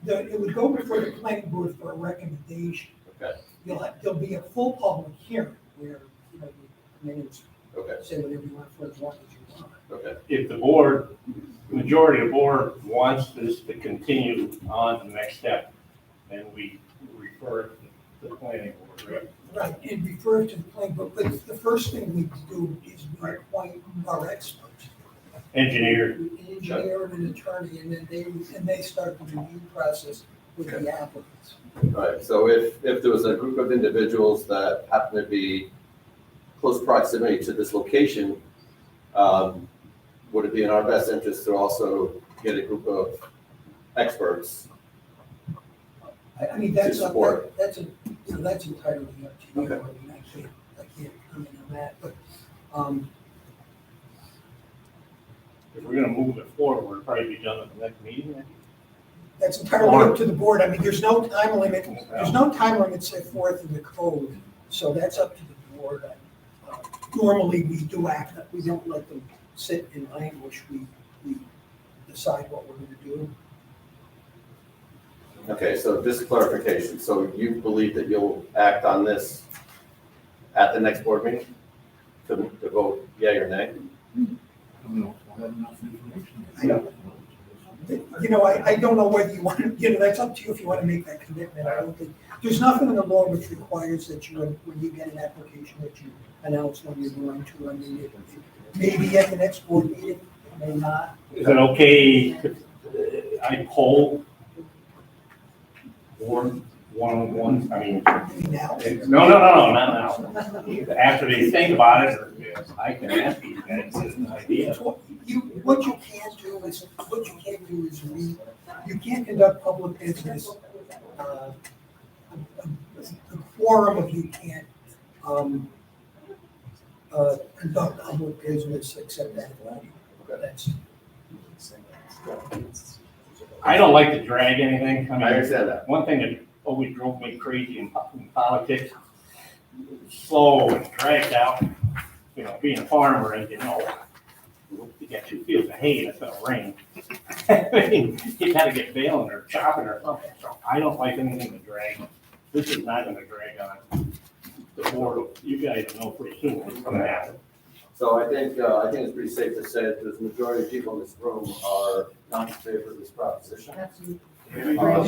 It would go before the planning board for a recommendation. Okay, There'll be a full public hearing where, you come in and okay, say whatever you want for as long as you want. okay. If the board, majority of the board wants this to continue on to the next step, then we refer it to the planning board, right? Right, and refer to the planning board, but the first thing we do is we appoint our experts. Engineer, An engineer and an attorney, and then they start the review process with the applicants. All right, so if there was a group of individuals that happen to be close proximity to this location, would it be in our best interest to also get a group of experts? I mean, that's, To support. that's entirely up to you. Okay. I mean, I can't comment on that, but, if we're gonna move it forward, it'll probably be done at the next meeting. that's entirely up to the board. I mean, there's no time limit set forth in the code, so that's up to the board. Normally, we do act, we don't let them sit in language, we decide what we're gonna do. Okay, so just clarification, so you believe that you'll act on this at the next board meeting? To vote yea or nay? I don't know whether you want to, that's up to you if you want to make that commitment. I don't think, there's nothing in the law which requires that you, when you get an application, that you announce when you're going to. I mean, it maybe at the next board meeting, it may not. Is it okay if I poll board one-on-one? I mean, Maybe now. no, not now. After they think about it, or I can ask you guys an idea. What you can't do is you can't conduct public business. A quorum of you can't, conduct public business except that. That's. I don't like to drag anything. I mean, understand that. one thing that always drove me crazy in politics, slow and dragged out, being a farmer, and got 2 fields of hay that's gonna rain. I mean, you gotta get baling or chopping or something, so I don't like anything to drag. This is not gonna drag on. The board, you guys know pretty soon what's gonna happen. So I think it's pretty safe to say that the majority of people in this room are not in favor of this proposition. I don't know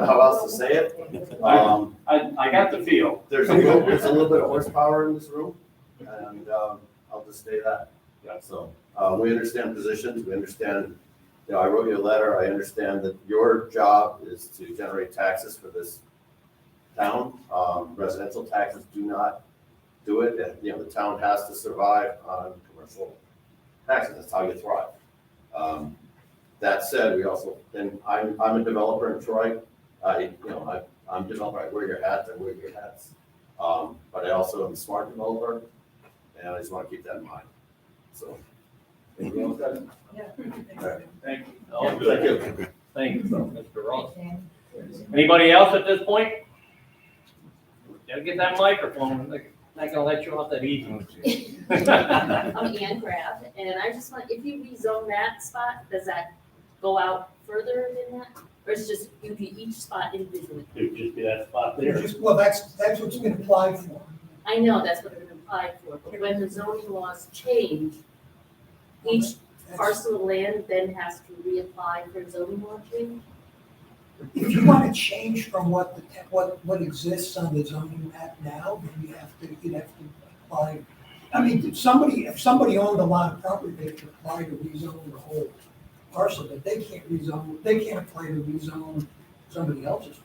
how else to say it. I got the feel. There's a little bit of horsepower in this room, and I'll just say that. Yeah. So we understand positions, we understand, I wrote you a letter, I understand that your job is to generate taxes for this town. Residential taxes do not do it, and, the town has to survive on commercial taxes, that's how you thrive. That said, we also, and I'm a developer in Troy. I'm a developer, I wear your hats, I wear your hats. But I also am a smart developer, and I just want to keep that in mind. So, anything else, guys? Thank you. Yeah, thank you. Thank you, Mr. Ross. Anybody else at this point? Gotta get that microphone, they're not gonna let you off that easy. I'm Ann Graff, and I just want, if you rezone that spot, does that go out further than that? Or is it just, you do each spot individually? It would just be that spot there. Well, that's what's been applied for. I know that's what it applied for, but when the zoning laws change, each parcel of land then has to reapply for zoning law change? If you want to change from what what exists on the zoning map now, then you'd have to apply. I mean, if somebody owned a lot of property, they could apply to rezone the whole parcel, but they can't apply to rezone somebody else's.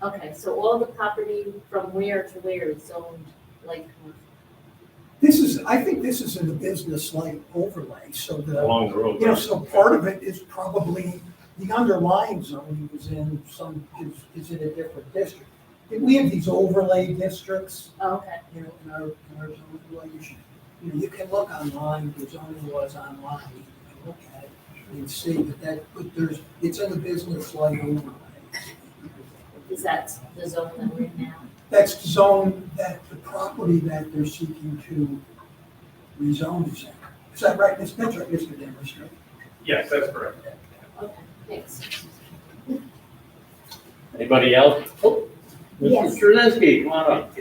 Okay, so all the property from where to where is zoned like commercial? I think this is in the business light overlay, so Along the road. so part of it is probably, the underlying zoning is in a different district. We have these overlay districts, Okay. in our zoning law. You can look online, the zoning laws online, you can look at it and see but it's in the business light overlay. Is that the zone that we're in now? That's the zone that the property that they're seeking to rezone is in. Is that right? That's right, Mr. Demers, right? Yes, that's correct. Okay, thanks. Anybody else? Oh, Yes. Mrs. Trulinski, come on up.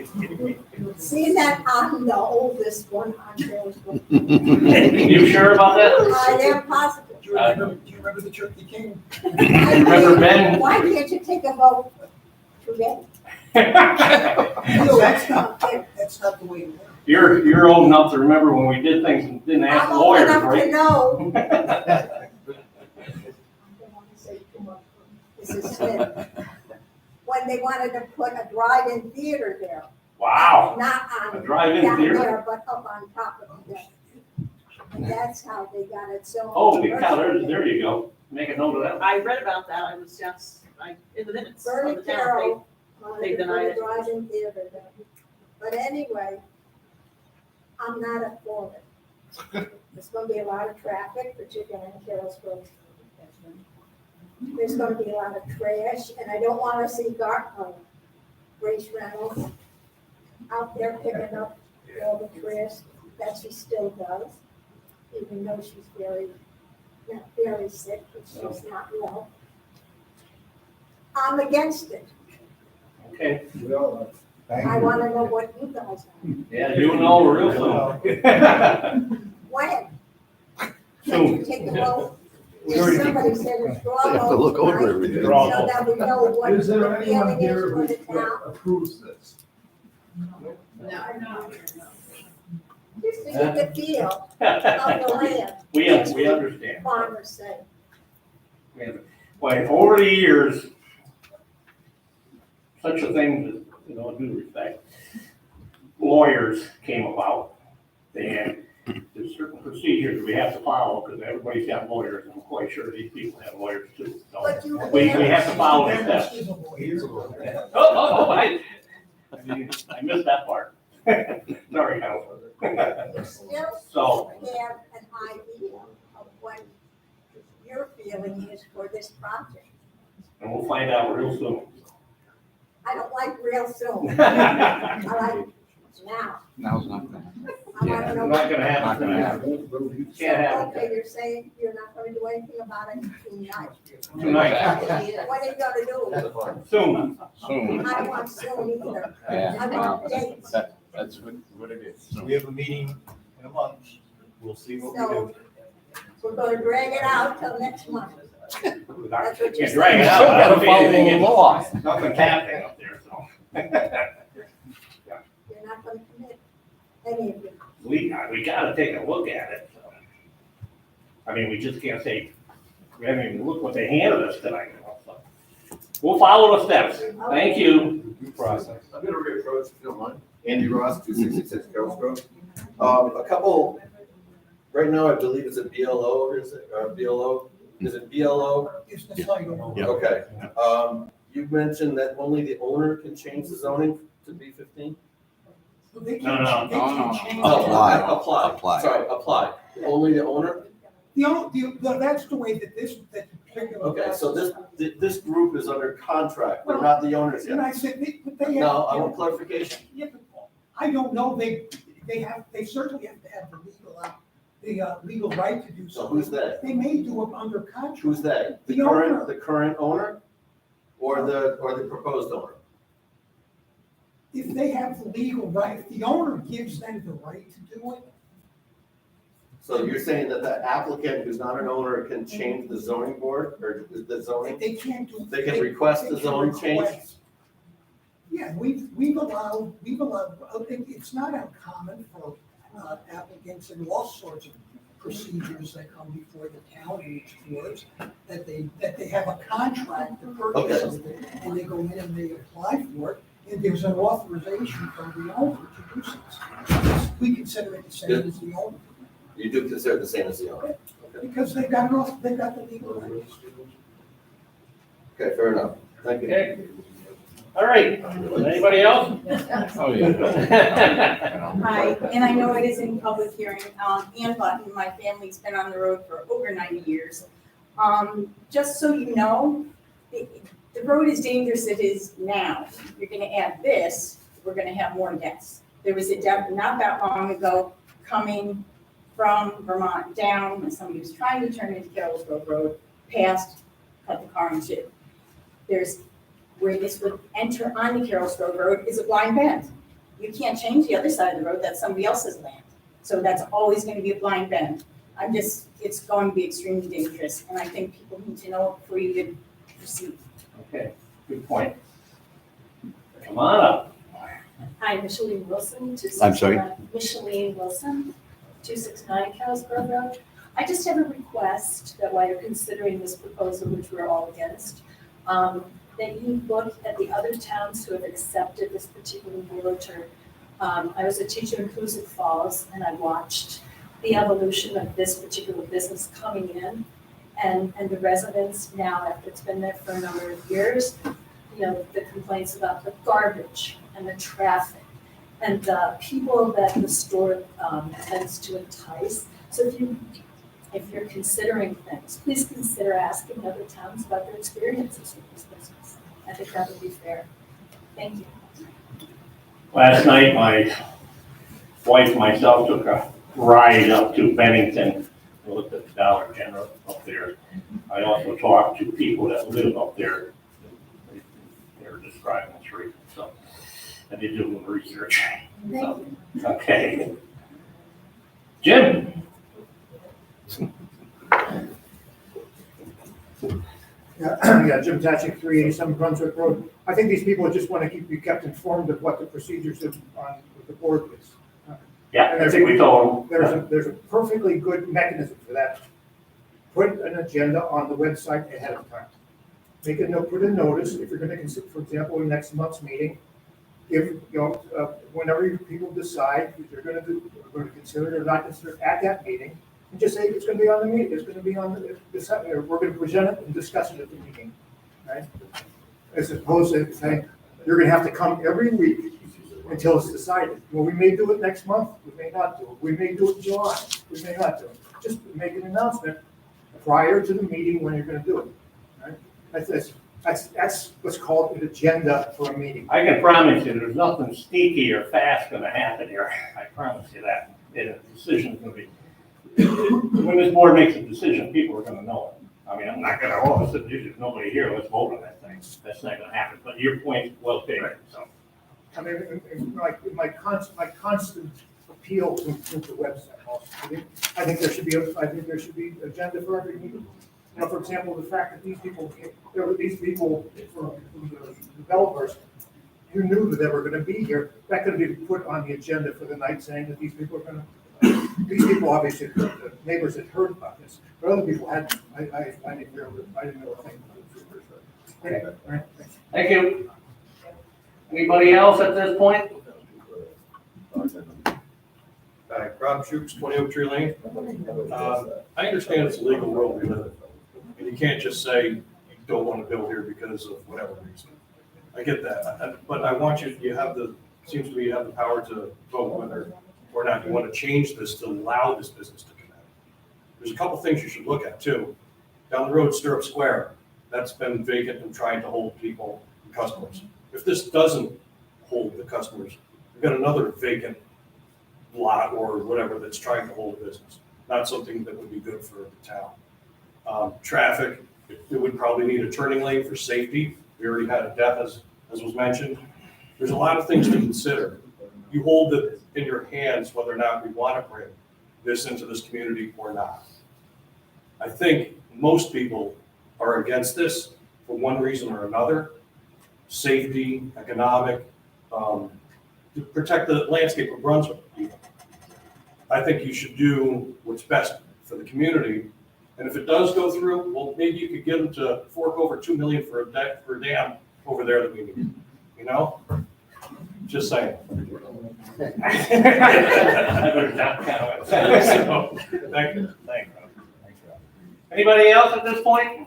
Seeing that I'm the oldest one on Hillsborough. You sure about that? I am positive. Do you remember the Turkey King? Remember Ben? Why can't you take a vote today? No, that's not the way it works. You're old enough to remember when we did things and didn't ask I'm old lawyers, enough to right? know. I don't want to say too much. Mrs. Smith. When they wanted to put a drive-in theater there. Wow. Not on. A drive-in down theater? there, but up on top of it. And that's how they got it so. Holy cow, there you go. Make a note of that. I read about that, I was just, in the minutes of Bernie the town, Carroll they wanted to put denied a it. drive-in theater there. But anyway, I'm not for it. There's gonna be a lot of traffic, particularly in Carrollsville. There's gonna be a lot of trash, and I don't wanna see Grace Reynolds out there picking up all the trash that she still does, even though she's not very sick, but she's not well. I'm against it. Okay. I wanna know what you guys are. Yeah, you know real soon. When? Soon. Can you take a vote? We already- Somebody said a straw I have to vote look over tonight, everything. so that we know what Is there the anyone feeling here is for the who town. approves this? Just to get the feel of the land. We understand. Farmers say. Well, over the years, such a thing, due respect, lawyers came about. And there's certain procedures we have to follow because everybody's got lawyers. I'm quite sure these people have lawyers too. So But you. we have to follow the steps. He's a lawyer. I missed that part. Sorry, Counselor. You still So- have an idea of what your feeling is for this project. And we'll find out real soon. I don't like real soon. I like now. Now's not that. I wanna know. Not gonna happen Not gonna tonight. Can't happen Okay, you're saying you're not gonna do anything about it tonight. tonight, What are you gonna do? soon. Soon. I don't want soon either. Yeah, I want dates. that's what it is. We have a meeting in a month. We'll see what we do. So, we're gonna drag it out till next month. That's what you're Can't drag it saying. out. Still gotta I don't see follow anything the in- law. Nothing's happening up there, so. You're not gonna commit any of it. We gotta take a look at it. So. I mean, we just can't say, we haven't even looked what they handed us tonight. So. We'll follow the steps. Thank you. Due process. I'm gonna reapproach, if you don't mind. Andy Ross, 266 Carroll Road. A couple, right now, I believe it's a BLO, is it, or BLO? Is it BLO? It's the title. Yeah. Okay. You mentioned that only the owner can change the zoning to B15? They No, can't, they no, can't no. change Oh, it. Apply. Sorry, apply. Only the owner? That's the way that this particular. Okay, so this group is under contract, they're not the owners And yet. I said, but they have. No, I want clarification. Yeah, but I don't know, they certainly have to have the legal right to do so. So who's they? They may do it under contract. Who's they? The owner. The current owner? Or the proposed owner? If they have the legal right, if the owner gives them the right to do it, So you're saying that the applicant who's not an owner can change the zoning board or the zoning? they can't do. They can request the they can zoning change? request. Yeah, we've allowed, it's not uncommon for applicants in all sorts of procedures that come before the town and its boards, that they have a contract to purchase Okay. something, and they go in and they apply for it, and there's an authorization from the owner to do so. We consider it the same as the owner, You do consider it the same as the owner? Okay, because they've got the legal right. okay, fair enough. Thank you. Okay. All right. Anybody else? Oh, yeah. Hi, and I know it is in public hearing. Ann Button, my family's been on the road for over 90 years. Just so you know, the road is dangerous as it is now. You're gonna add this, we're gonna have more deaths. There was a death not that long ago coming from Vermont down, when somebody was trying to turn into Carroll's Grove Road, passed, cut the car in two. There's where this would enter onto Carroll's Grove Road is a blind bend. You can't change the other side of the road, that's somebody else's land. So that's always gonna be a blind bend. It's going to be extremely dangerous, and I think people need to know before you can proceed. Okay, good point. Come on up. Hi, Micheline Wilson, I'm sorry? 269. Micheline Wilson, 269 Carroll's Grove Road. I just have a request that while you're considering this proposal, which we're all against, that you look at the other towns who have accepted this particular realtor. I was a teacher in Hoosick Falls, and I watched the evolution of this particular business coming in, and the residents now, after it's been there for a number of years, the complaints about the garbage and the traffic and the people that the store tends to entice. So if you're considering things, please consider asking other towns about their experiences with this business. I think that would be fair. Thank you. Last night, my wife and myself took a ride up to Bennington. We looked at the Dollar General up there. I also talked to people that live up there. They were describing the street, so I did do a little research. So, okay. Jim? Yeah, Jim Tatchik, 387 Brunswick Road. I think these people just want to be kept informed of what the procedures of, on with the board is. Yeah, I think we told them. There's a perfectly good mechanism for that. Put an agenda on the website ahead of time. Make a note, put a notice, if you're gonna consider, for example, in next month's meeting, if, whenever you people decide if you're gonna consider it or not consider it at that meeting, and just say it's gonna be on the meeting, it's gonna be on the, we're gonna present it and discuss it at the meeting, right? As opposed to saying, you're gonna have to come every week until it's decided. Well, we may do it next month, we may not do it, we may do it in July, we may not do it. Just make an announcement prior to the meeting when you're gonna do it, right? That's what's called an agenda for a meeting. I can promise you, there's nothing sneaky or fast gonna happen here. I promise you that. and a decision's gonna be, when this board makes a decision, people are gonna know it. I mean, I'm not gonna, all of a sudden, there's nobody here, let's vote on that thing. That's not gonna happen, but your point's well taken, so. I mean, my constant appeal to the website also. I think there should be, agenda for every meeting. You know, for example, the fact that these people, from the developers, who knew that they were gonna be here, that could be put on the agenda for the night, saying that these people are gonna, these people obviously, the neighbors had heard about this, but other people hadn't. I didn't know a thing about it. Okay, all right, thanks. Thank you. Anybody else at this point? Hi, Rob Shoops, 20 Oak Tree Lane. I understand it's a legal world we live in, and you can't just say you don't want to build here because of whatever reason. I get that, but I want you, seems to me you have the power to vote whether or not you want to change this to allow this business to come in. There's a couple things you should look at too. Down the road, Stirrup Square, that's been vacant and trying to hold people and customers. If this doesn't hold the customers, we've got another vacant lot or whatever that's trying to hold a business. Not something that would be good for the town. Traffic, it would probably need a turning lane for safety. We already had a death, as was mentioned. There's a lot of things to consider. You hold it in your hands whether or not we want to bring this into this community or not. I think most people are against this for one reason or another. Safety, economic, to protect the landscape of Brunswick. I think you should do what's best for the community. And if it does go through, well, maybe you could get them to fork over $2 million for a dam over there that we need, you know? Just saying. I better not comment. So, thank you. Thank you. Anybody else at this point?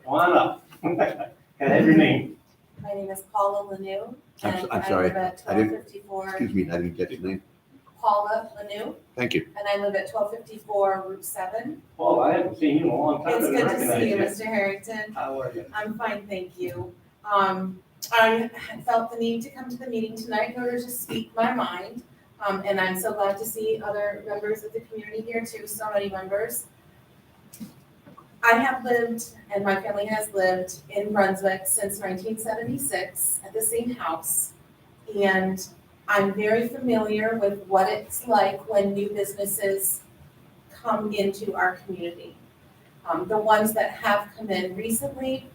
Come on up. Can I have your name? My name is Paula Lanu, and I'm I sorry, live at I didn't, 1254. excuse me, I didn't get your name. Paula Lanu, Thank you. and I live at 1254 Route 7. Oh, I haven't seen you in a long time. It's I good to recognize see you, you. Mr. Harrington. How are you? I'm fine, thank you. I felt the need to come to the meeting tonight in order to speak my mind, and I'm so glad to see other members of the community here too, so many members. I have lived, and my family has lived, in Brunswick since 1976 at the same house. And I'm very familiar with what it's like when new businesses come into our community. The ones that have come in recently,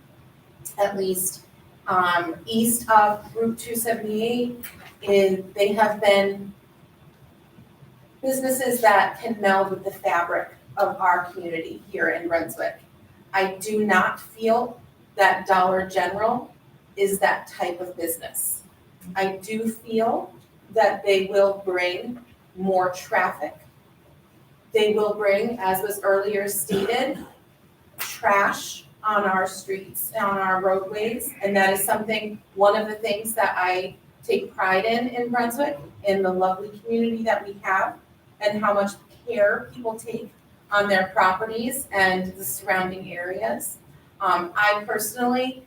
at least east of Route 278, they have been businesses that can meld with the fabric of our community here in Brunswick. I do not feel that Dollar General is that type of business. I do feel that they will bring more traffic. They will bring, as was earlier stated, trash on our streets, on our roadways, and that is something, one of the things that I take pride in Brunswick, in the lovely community that we have, and how much care people take on their properties and the surrounding areas. I personally,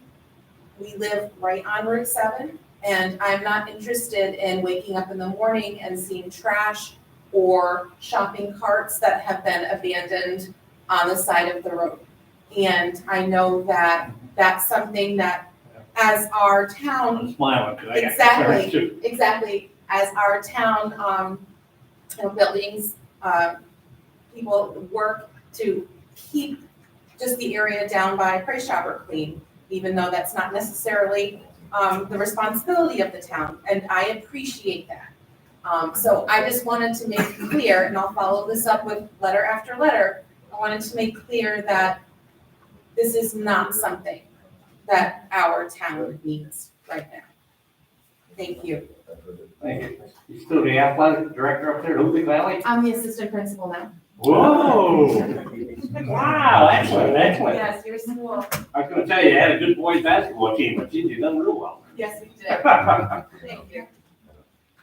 we live right on Route 7, and I'm not interested in waking up in the morning and seeing trash or shopping carts that have been abandoned on the side of the road. And I know that that's something that, as our town, I'm smiling because I got concerns too. exactly, as our town, buildings, people work to keep just the area down by Price Chopper clean, even though that's not necessarily the responsibility of the town, and I appreciate that. So I just wanted to make clear, and I'll follow this up with letter after letter, I wanted to make clear that this is not something that our town needs right now. Thank you. Thank you. You still the athletic director up there at Hoosick Valley? I'm the assistant principal now. Whoa! Wow, excellent, excellent. Yes, your school. I was gonna tell you, you had a good boys basketball team, but geez, you done real well. Yes, we did. Thank you.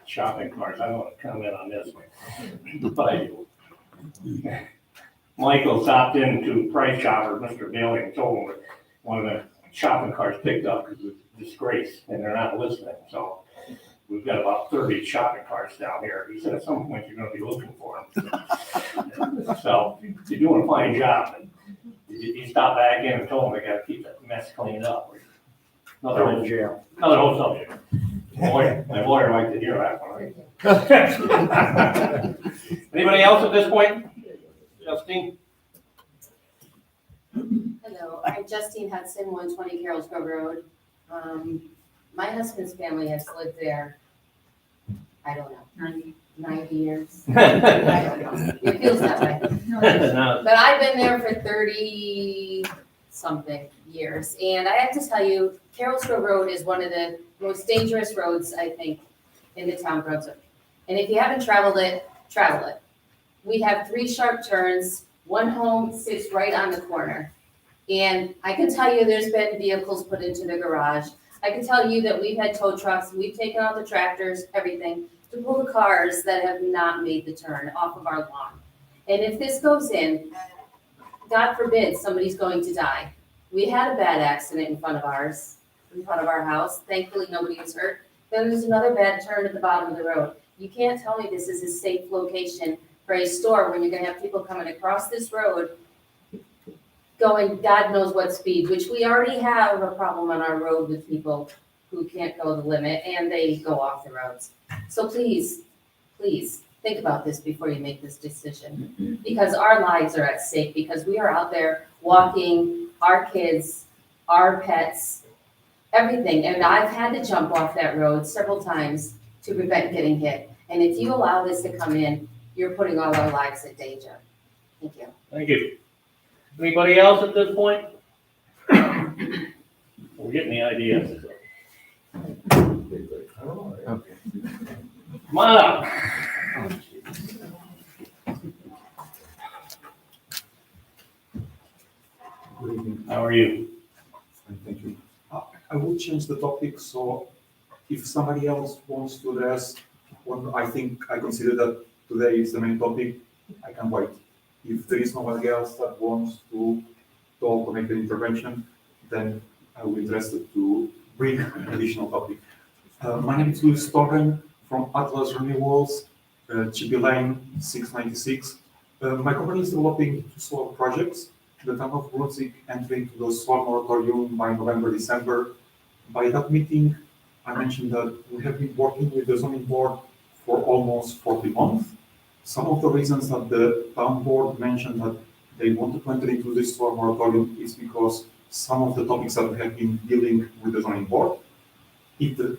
Shopping carts, I don't want to comment on this one. But I do. Michael stopped into Price Chopper, Mr. Bailey, and told him that one of the shopping carts picked up because it's a disgrace, and they're not listening, so. we've got about 30 shopping carts down here. He said at some point you're gonna be looking for them. So you're doing a fine job. You stop back in and told them they gotta keep that mess cleaned up. Another whole subject. My lawyer liked to hear that one, right? Anybody else at this point? Justine? Hello, I'm Justine Hudson, 120 Carroll's Grove Road. My husband's family has lived there, I don't know, 90 years. I don't know. It feels that way. But I've been there for 30-something years. And I have to tell you, Carroll's Grove Road is one of the most dangerous roads, I think, in the town of Brunswick. And if you haven't traveled it, travel it. We have 3 sharp turns. One home sits right on the corner. And I can tell you there's been vehicles put into the garage. I can tell you that we've had tow trucks, we've taken out the tractors, everything, to pull the cars that have not made the turn off of our lawn. And if this goes in, God forbid somebody's going to die. We had a bad accident in front of our house. Thankfully, nobody was hurt. Then there's another bad turn at the bottom of the road. You can't tell me this is a safe location for a store when you're gonna have people coming across this road going God knows what speed, which we already have a problem on our road with people who can't go the limit and they go off the roads. So please, please think about this before you make this decision, because our lives are at stake, because we are out there walking our kids, our pets, everything. And I've had to jump off that road several times to prevent getting hit. And if you allow this to come in, you're putting all our lives in danger. Thank you. Thank you. Anybody else at this point? We're getting the idea. Come on up. Good evening. How are you? Fine, thank you. I will change the topic, so if somebody else wants to address what I consider that today is the main topic, I can wait. If there is nobody else that wants to talk or make an intervention, then I will be interested to bring an additional topic. My name is Louis Torren from Atlas Renewals, GP Lane 696. My company is developing 2 solar projects. The town of Brunswick entered into the solar moratorium by November, December. By that meeting, I mentioned that we have been working with the zoning board for almost 40 months. Some of the reasons that the town board mentioned that they wanted to enter into this solar moratorium is because some of the topics that we have been dealing with the zoning board. If the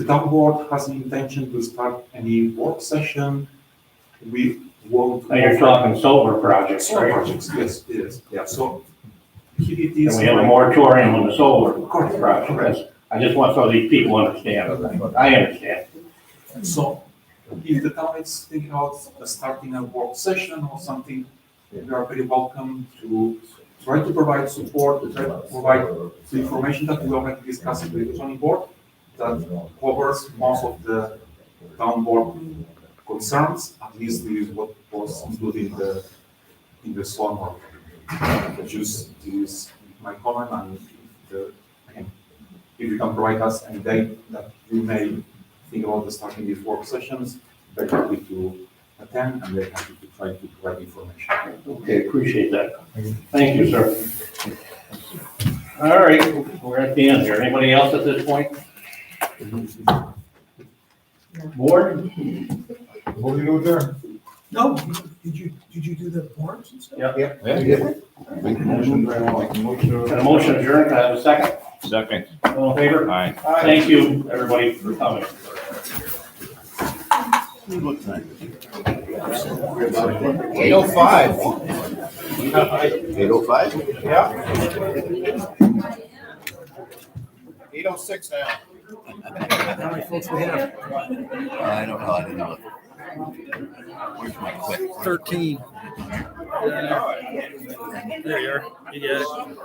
town board has an intention to start any work session, we won't. Now you're talking solar projects, Solar right? projects, yes, it is. Yeah, so it And is. we have a moratorium on the solar Correct. projects. I just want so these people understand. I understand. So if the town is thinking about starting a work session or something, we are very welcome to try to provide support, to try to provide the information that we already discussed with the zoning board that covers most of the town board concerns. At least this is what was included in the solar. Just is my comment, and again, if you can provide us any date that you may think about starting these work sessions, very happy to attend and very happy to try to provide information. Okay, appreciate that. Thank you, sir. All right, we're at the end here. Anybody else at this point? Board? Moving to adjourn. No, did you do the forms and stuff? Yep. Yeah. Make a motion. Got a motion adjourned, can I have a second? Second. All in favor? Aye. Thank you, everybody, for coming. What time? 8:05. 8:05? Yeah. 8:06 now. How many folks we have? I don't know, I didn't know. Where's my clip? 13. There you are. You got it.